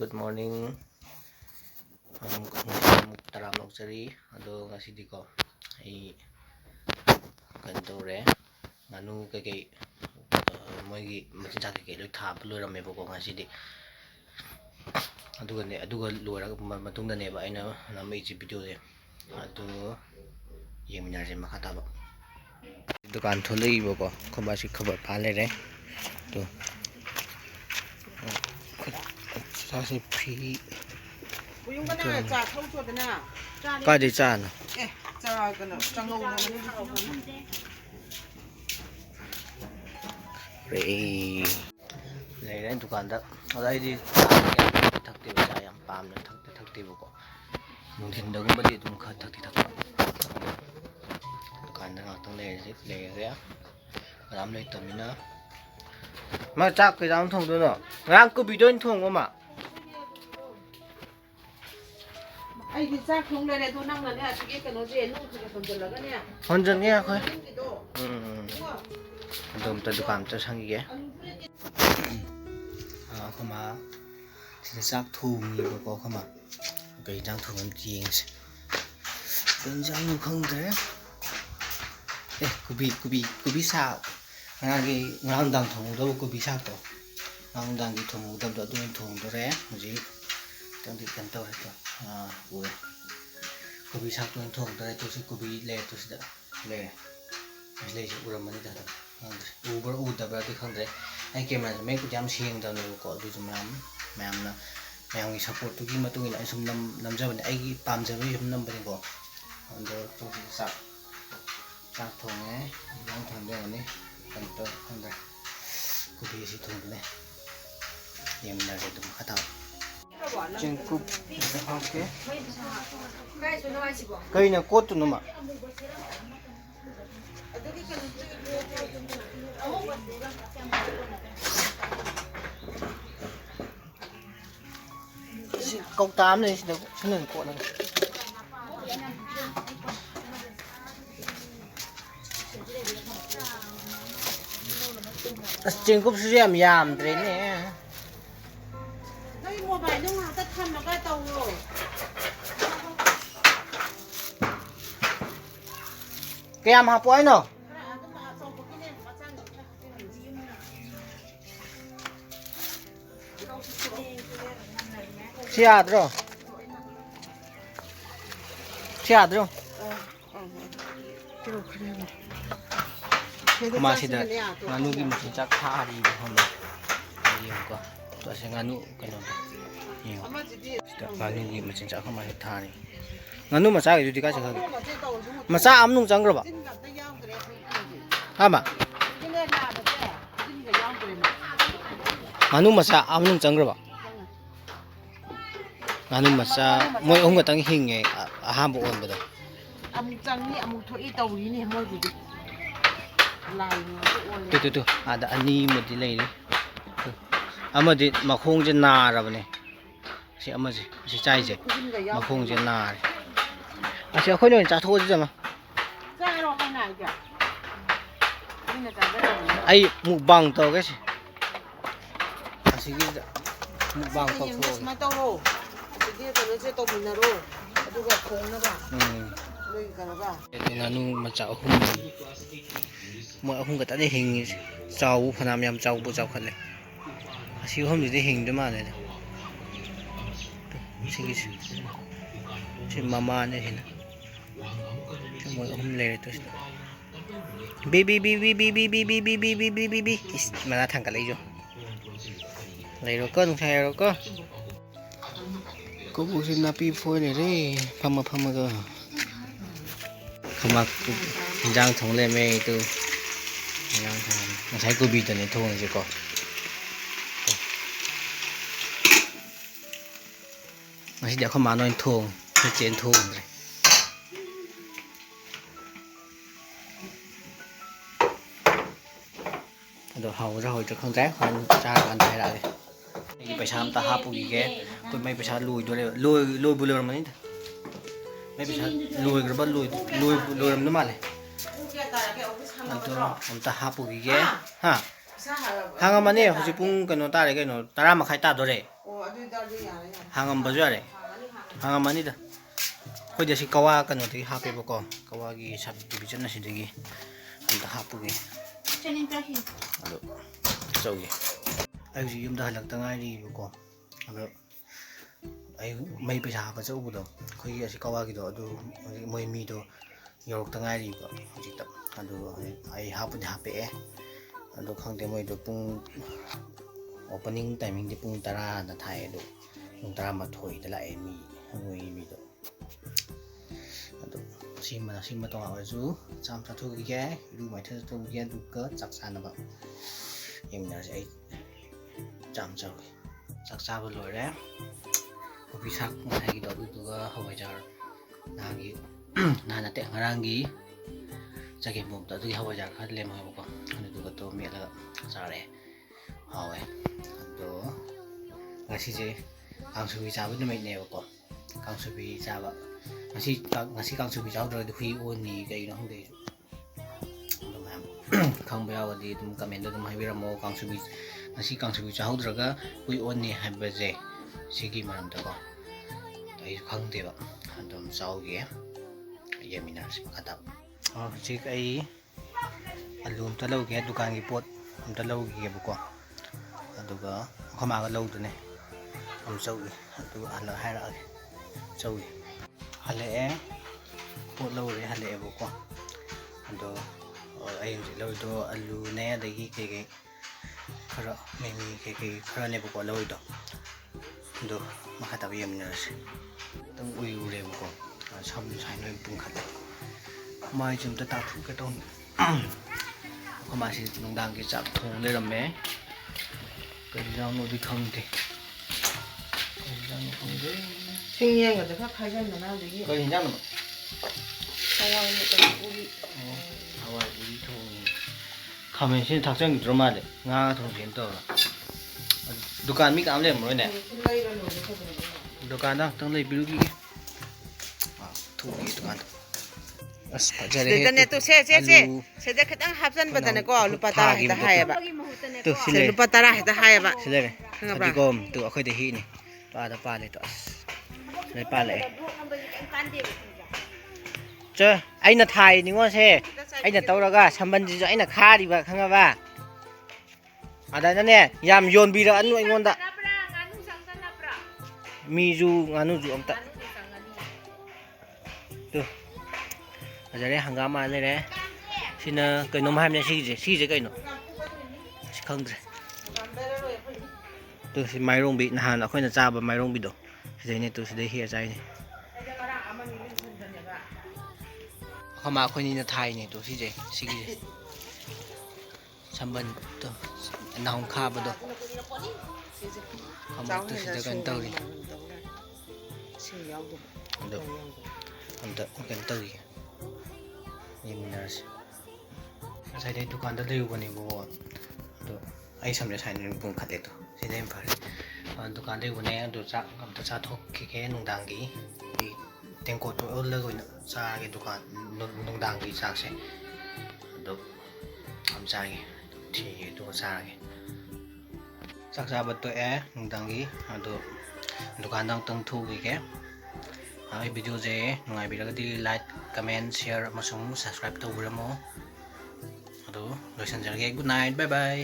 good morning. Taram Luxury. Ado ngasi ko ay kanto re nganu kay moy machinsak kay loy thap loy ramay ko ngasi di. Aduga loira matungda ne ba aina namay chi video de. Ado yeminar se makataba. Dukan tholei bo ko khobasi khabar pale re. To 사실 피 yung ka na, cha, thâu chuột na. 까지 짠. Cha, cái nó, cha ngầu nó đi thâu chuột. Rồi. Này đến dukan đó. Ở đây đi thắc tiêu cha yam pam nó thắc tiêu ko. Nung thin đâu cũng bật đi tum khát thắc dukan đó tông lề rẽ. Làm lấy tầm nữa. Mà chắc cái dám thông đó nó. Ngang cứ bị đơn thông không mà. Ai thì cha không đây này tôi năng là nè, cái nó dễ nung thì còn dần là cái nè. Hơn dần nghe thôi. Dom ta dukan ta sang ghé. Không mà thì xác thùng như có không mà cái trang thùng em chiên đơn giản không thế. Ê, cô bị sao? Ngang đang thùng đâu cô bị sao to? Ngang đang cái thùng đâu đó tôi thùng đó rẽ gì? Trong thì cần tao hết rồi. Ui, cô bị sao tôi thùng đó tôi sẽ cô bị lệ tôi sẽ lệ sẽ uram mình đó. Uber udah berarti kan deh. Ai camera mấy cô jam siang tao nó có đôi zum lắm. Mẹ người support tôi kim mà tôi nghĩ lại sum năm giờ này ai pam giờ với sum năm bên có. Còn đó tôi sẽ sạc thùng ấy, đang thùng đây này, cần tôi không đây. Cô bị gì thùng này. Em đã để tụi khát tao. Trên cúp ok. Cây này cốt tụi nó mà. Câu 8 này được nên cột này. Trên cúp sẽ yam thế nè. Đây mua bài nước nào tất thân nó cái tàu rồi. Cái em học ấy nào. Siap bro. Siap bro. Masih dah nganu ki masih cak hari bahwa iya ko to se nganu kano iya nganu ki masih cak masih thani nganu masa itu dikasih kaki masa amnung jangger ba ama nganu masa amnung jangger ba nganu masa moi ông ga tang hinge aham bo on ba da amuk jangni amuk thoi tawri ni moi bu tuh ada ani mati lagi ni ama di makhong je na ra bane si ama je si chai je makhong je na asi akhoi noi cha tho je ma cha ro kai nai kya ni na cha da ai mukbang to cái gì asi ki mukbang to tho ma to ro di ko no je to min na ro aduga khong na ba loi ka na ba nganu macha ahum mo ahum ka ta de hing chau phanam yam chau bu chau khale asi hom de hing de ma le si mama ne hin mo ahum le to bi mana thang ka lai jo lai ro ko nung thai ro ko bu sin na pi phoi le re phama ga khamak jang thong le me tu jang thong ngai ko bi ta ne thong je ko ngai dia khama noi thong ke chen thong re ado hau ra hoi cho không rác khoan cha ăn thay lại cái पैसा हम ता हापु की के कोई मैं पैसा Louis दो Louis बुले रम नहीं मैं पैसा लुई गरबा लुई रम न माले हम ता हापु की के ha hang ama ne hoji pung kano tare kano 10 makhai ta dore ꯑꯗꯨ ꯇꯥꯔꯗꯤ ꯌꯥꯔꯦ ꯌꯥꯔꯦ. ꯍꯥꯡꯉꯝꯕꯁꯨ ꯌꯥꯔꯦ. ꯍꯥꯡꯉꯝꯃꯅꯤꯗ. ꯑꯩꯈꯣꯏꯗꯤ ꯑꯁꯤ ꯀꯋꯥ ꯀꯩꯅꯣꯗꯒꯤ ꯍꯥꯞꯄꯦꯕꯀꯣ. ꯀꯋꯥꯒꯤ ꯁꯕ ꯗꯤꯕꯤꯖꯟ ꯑꯁꯤꯗꯒꯤ ꯑꯝꯇ ꯍꯥꯞꯄꯨꯒꯦ. ꯑꯗꯣ ꯆꯧꯒꯦ. ꯑꯩ ꯍꯧꯖꯤꯛ ꯌꯨꯝꯗ ꯍꯜꯂꯛꯇ ꯉꯥꯏꯔꯤꯕꯀꯣ. ꯑꯗꯣ ꯑꯩ ꯃꯩ ꯄꯩꯁꯥ ꯍꯥꯞꯄ ꯆꯧꯕꯗꯣ ꯑꯩꯈꯣꯏꯒꯤ ꯑꯁꯤ ꯀꯋꯥꯒꯤꯗꯣ ꯑꯗꯨ ꯍꯧꯖꯤꯛ ꯃꯣꯏ ꯃꯤꯗꯣ ꯌꯧꯔꯛꯇ ꯉꯥꯏꯔꯤꯕ ꯍꯧꯖꯤꯛꯇ. ꯑꯗꯨ ꯍꯧꯖꯤꯛ ꯑꯩ ꯍꯥꯞꯄꯨꯗꯤ ꯍꯥꯞꯄꯛꯑꯦ. ꯑꯗꯣ ꯈꯪꯗꯦ ꯃꯣꯏꯗꯣ ꯄꯨꯡ ꯑꯣꯄꯅꯤꯡ ꯇꯥꯏꯃꯤꯡꯗꯤ ꯄꯨꯡ 10ꯗ ꯊꯥꯏ. ꯑꯗꯣ ꯄꯨꯡ 11ꯗ ꯂꯥꯛꯑꯦ ꯃꯣꯏꯒꯤ ꯃꯤꯗꯣ. ꯑꯗꯣ ꯁꯤꯃ ꯇꯣꯉꯥꯟ ꯑꯣꯏꯔꯁꯨ ꯆꯥꯝ ꯆꯥꯊꯣꯛꯈꯤꯒꯦ. ꯏꯔꯨ ꯃꯥꯏꯊꯖ ꯇꯧꯒꯦ. ꯑꯗꯨꯒ ꯆꯥꯛ ꯆꯥꯅꯕ ꯌꯦꯡꯃꯤꯟꯅꯔꯁꯦ. ꯑꯩ ꯆꯥꯝ ꯆꯥꯎꯒꯦ. ꯆꯥꯛ ꯆꯥꯕ ꯂꯣꯏꯔꯦ. ꯀꯣꯕꯤ ꯁꯥꯛ ꯉꯁꯥꯏꯒꯤꯗꯣ ꯑꯗꯨꯗꯨꯒ ꯍꯋꯥꯏꯖꯥꯔ ꯅꯍꯥꯟ ꯅꯠꯇꯦ ꯉꯔꯥꯡꯒꯤ ꯆꯒꯦꯝꯄꯣꯝꯕꯗꯣ ꯑꯗꯨꯒꯤ ꯍꯋꯥꯏꯖꯥꯔ ꯈꯔ ꯂꯦꯝꯃꯦꯕꯀꯣ. ꯑꯗꯨꯗꯨꯒ ꯇꯣ ꯃꯦꯠꯂꯒ ꯆꯥꯔꯦ. ꯍꯥꯎꯋꯦ. ꯑꯗꯣ ꯉꯁꯤꯁꯦ ꯀꯥꯡꯁꯨꯕꯤ ꯆꯥꯕ ꯅꯨꯃꯤꯠꯅꯦꯕꯀꯣ. ꯀꯥꯡꯁꯨꯕꯤ ꯆꯥꯕ ꯉꯁꯤ ꯀꯥꯡꯁꯨꯕꯤ ꯆꯥꯎꯗ꯭ꯔꯒꯗꯤ ꯍꯨꯏ ꯑꯣꯟꯅꯤ ꯀꯩꯅꯣ ꯈꯪꯗꯦ ꯑꯩꯁꯨ. ꯑꯗꯣ ꯃꯌꯥꯝ ꯈꯪꯕ ꯌꯥꯎꯔꯒꯗꯤ ꯑꯗꯨꯝ ꯀꯃꯦꯟꯗ ꯑꯗꯨꯝ ꯍꯥꯏꯕꯤꯔꯝꯃꯣ. ꯉꯁꯤ ꯀꯥꯡꯁꯨꯕꯤ ꯆꯥꯍꯧꯗ꯭ꯔꯒ ꯍꯨꯏ ꯑꯣꯟꯅꯤ ꯍꯥꯏꯕꯁꯦ ꯁꯤꯒꯤ ꯃꯔꯝꯗꯀꯣ ꯑꯩꯁꯨ ꯈꯪꯗꯦꯕ. ꯑꯗꯨꯝ ꯆꯥꯎꯒꯦ. ꯌꯦꯡꯃꯤꯟꯅꯔꯁꯤ ꯃꯈꯥ ꯇꯥꯕ. ꯍꯧꯖꯤꯛ ꯑꯩ ꯑꯂꯨ ꯑꯝꯇ ꯂꯧꯒꯦ. ꯗꯨꯀꯥꯟꯒꯤ ꯄꯣꯠ ꯑꯝꯇ ꯂꯧꯈꯤꯒꯦꯕꯀꯣ. ꯑꯗꯨꯒ ꯑꯩꯈꯣꯏ ꯃꯥꯒ ꯂꯧꯗꯨꯅꯦ. ꯑꯗꯨ ꯆꯧꯒꯤ. ꯑꯗꯨꯒ ꯍꯜꯂꯛ ꯍꯥꯏꯔꯛꯑꯒꯦ. ꯆꯧꯒꯤ. ꯍꯜꯂꯛꯑꯦ. ꯄꯣꯠ ꯂꯧꯔꯦ ꯍꯜꯂꯛꯑꯦꯕꯀꯣ. ꯑꯗꯣ ꯑꯩ ꯍꯧꯖꯤꯛ ꯂꯧꯔꯤꯗꯣ ꯑꯂꯨꯅꯦ ꯑꯗꯒꯤ ꯀꯩꯀꯩ ꯈꯔ ꯃꯤꯃꯤ ꯀꯩꯀꯩ ꯈꯔꯅꯦꯕꯀꯣ ꯂꯧꯔꯤꯗꯣ. ꯑꯗꯣ ꯃꯈꯥ ꯇꯥꯕ ꯌꯦꯡꯃꯤꯟꯅꯔꯁꯤ. ꯈꯤꯇꯪ ꯎꯏꯔꯨꯔꯦꯕꯀꯣ. ꯁꯝꯁꯨ ꯁꯥꯏꯅ ꯂꯣꯏ ꯄꯨꯡꯈꯠꯂꯦ. ꯃꯥꯏꯁꯦ ꯑꯝꯇ ꯇꯥꯊꯣꯛꯀꯦ ꯇꯧꯅꯤ. ꯑꯩꯈꯣꯏ ꯃꯥꯁꯤ ꯅꯨꯡꯗꯥꯡꯒꯤ ꯆꯥꯛ ꯊꯣꯡ ꯂꯩꯔꯝꯃꯦ. ꯀꯔꯤ ꯌꯦꯟꯖꯥꯡꯅꯣꯗꯤ ꯈꯪꯗꯦ. ꯁꯤꯡ ꯌꯦꯡꯕꯗ ꯈꯔ ꯈꯥꯏꯖꯟꯗꯅ ꯑꯗꯒꯤ ꯀꯔꯤ ꯌꯦꯟꯖꯥꯡꯅꯣ? ꯍꯋꯥꯏ ꯃꯇꯝ ꯎꯔꯤ. ꯍꯋꯥꯏ ꯎꯔꯤ ꯊꯣꯡꯉꯤ. ꯈꯥꯃꯦꯟꯁꯤꯅ ꯊꯥꯛꯆꯟꯈꯤꯗ꯭ꯔꯣ ꯃꯥꯜꯂꯦ. ꯉꯥ ꯊꯣꯡꯁꯦꯅ ꯇꯧꯔ. ꯗꯨꯀꯥꯟ ꯃꯤ ꯀꯅꯥꯝ ꯂꯩꯔꯝꯃꯔꯣꯏꯅꯦ. ꯗꯨꯀꯥꯟꯗ ꯉꯥꯛꯇꯪ ꯂꯩꯕꯤꯔꯨꯈꯤꯒꯦ. ꯊꯣꯛꯑꯒꯦ ꯗꯨꯀꯥꯟꯗ. ꯑꯁ ꯐꯖꯔꯦ. ꯁꯤꯗꯅꯦ ꯇꯨ ꯁꯦ ꯁꯤꯗ ꯈꯤꯇꯪ ꯍꯥꯞꯆꯟꯕꯗꯅꯦꯀꯣ ꯂꯨꯄꯥ 10 ꯍꯦꯛꯇ ꯍꯥꯏꯌꯦꯕ. ꯁꯤꯗ ꯂꯨꯄꯥ 10 ꯍꯦꯛꯇ ꯍꯥꯏꯌꯦꯕ. ꯁꯤ ꯂꯩꯔꯦ. ꯐꯗꯤꯒꯣꯝ ꯇꯨ ꯑꯩꯈꯣꯏꯗ ꯍꯤꯛꯏꯅꯤ. ꯑꯥꯗ ꯄꯥꯜꯂꯦ ꯇꯨ. ꯑꯁ ꯁꯤꯗ ꯄꯥꯜꯂꯛꯑꯦ. ꯑꯩꯅ ꯊꯥꯔꯤꯅꯤꯉꯣꯁꯦ. ꯑꯩꯅ ꯇꯧꯔꯒ ꯁꯝꯕꯟꯁꯤꯁꯨ ꯑꯩꯅ ꯈꯥꯔꯤꯕ ꯈꯪꯉꯕ. ꯑꯗꯨꯅꯅꯦ ꯌꯥꯝ ꯌꯣꯟꯕꯤꯔꯛꯑꯅꯨ ꯑꯩꯉꯣꯟꯗ. ꯃꯤꯁꯨ ꯉꯥꯅꯨꯁꯨ ꯑꯝꯇ. ꯇꯨ ꯐꯖꯔꯦ. ꯍꯪꯒꯥꯝ ꯃꯥꯜ ꯂꯩꯔꯦ. ꯁꯤꯅ ꯀꯩꯅꯣꯝ ꯍꯥꯏꯕꯅꯦ ꯁꯤꯒꯤꯁꯦ ꯀꯩꯅꯣ ꯁꯤ ꯈꯪꯗ꯭ꯔꯦ. ꯇꯨ ꯁꯤ ꯃꯥꯏꯔꯣꯡꯕꯤ ꯅꯍꯥꯟ ꯑꯩꯈꯣꯏꯅ ꯆꯥꯕ ꯃꯥꯏꯔꯣꯡꯕꯤꯗꯣ ꯁꯤꯗꯩꯅꯦ. ꯇꯨ ꯁꯤꯗꯩ ꯍꯦꯛꯑ ꯆꯥꯏꯅꯦ. ꯑꯩꯈꯣꯏ ꯃꯥ ꯑꯩꯈꯣꯏꯅꯤꯅ ꯊꯥꯏꯅꯦ. ꯇꯨ ꯁꯤꯁꯦ ꯁꯤꯒꯤꯁꯦ ꯁꯝꯕꯟ ꯇꯨ ꯅꯥꯍꯨꯝ ꯈꯥꯕꯗꯣ. ꯑꯃꯨꯛꯇ ꯁꯤꯗ ꯀꯩꯅꯣ ꯇꯧꯔꯤ. ꯑꯗꯣ ꯑꯝꯇ ꯀꯩꯅꯣ ꯇꯧꯈꯤꯒꯦ. ꯌꯦꯡꯃꯤꯟꯅꯔꯁꯤ. ꯉꯁꯥꯏꯗꯩ ꯗꯨꯀꯥꯟꯗ ꯂꯩꯔꯨꯕꯅꯦꯕꯀꯣ. ꯑꯗꯣ ꯑꯩ ꯁꯝꯁꯦ ꯁꯥꯏꯅ ꯄꯨꯡꯈꯠꯂꯦ. ꯇꯣ ꯁꯤꯗ ꯌꯥꯝ ꯐꯔꯦ. ꯗꯨꯀꯥꯟꯗ ꯂꯩꯔꯨꯕꯅꯦ. ꯑꯗꯣ ꯆꯥꯛ ꯑꯝꯇ ꯆꯥꯊꯣꯛꯈꯤꯒꯦ. ꯅꯨꯡꯗꯥꯡꯒꯤ ꯇꯦꯡꯀꯣꯠꯇꯣ ꯑꯣꯜꯂꯒ ꯑꯣꯏꯅ ꯆꯥꯔꯒꯦ. ꯅꯨꯡꯗꯥꯡꯒꯤ ꯆꯥꯛꯁꯦ. ꯑꯗꯣ ꯑꯝ ꯆꯥꯒꯦ. ꯊꯤꯒꯦ ꯑꯗꯨꯒ ꯆꯥꯔꯒꯦ. ꯆꯥꯛ ꯆꯥꯕ ꯇꯣꯛꯑꯦ ꯅꯨꯡꯗꯥꯡꯒꯤ. ꯑꯗꯣ ꯗꯨꯀꯥꯟꯗ ꯑꯃꯨꯛꯇꯪ ꯊꯣꯛꯎꯈꯤꯒꯦ. ꯑꯩ ꯚꯤꯗꯤꯑꯣꯁꯦ ꯅꯨꯡꯉꯥꯏꯕꯤꯔꯒꯗꯤ ꯂꯥꯏꯛ ꯀꯃꯦꯟ ꯁꯤꯌꯔ ꯑꯃꯁꯨꯡ ꯁꯕꯁꯀ꯭ꯔꯥꯏꯕ ꯇꯧꯕꯤꯔꯝꯃꯣ. ꯑꯗꯣ ꯂꯣꯏꯁꯤꯟꯖꯔꯒꯦ. Good night. ꯕꯥꯏ ꯕꯥꯏ.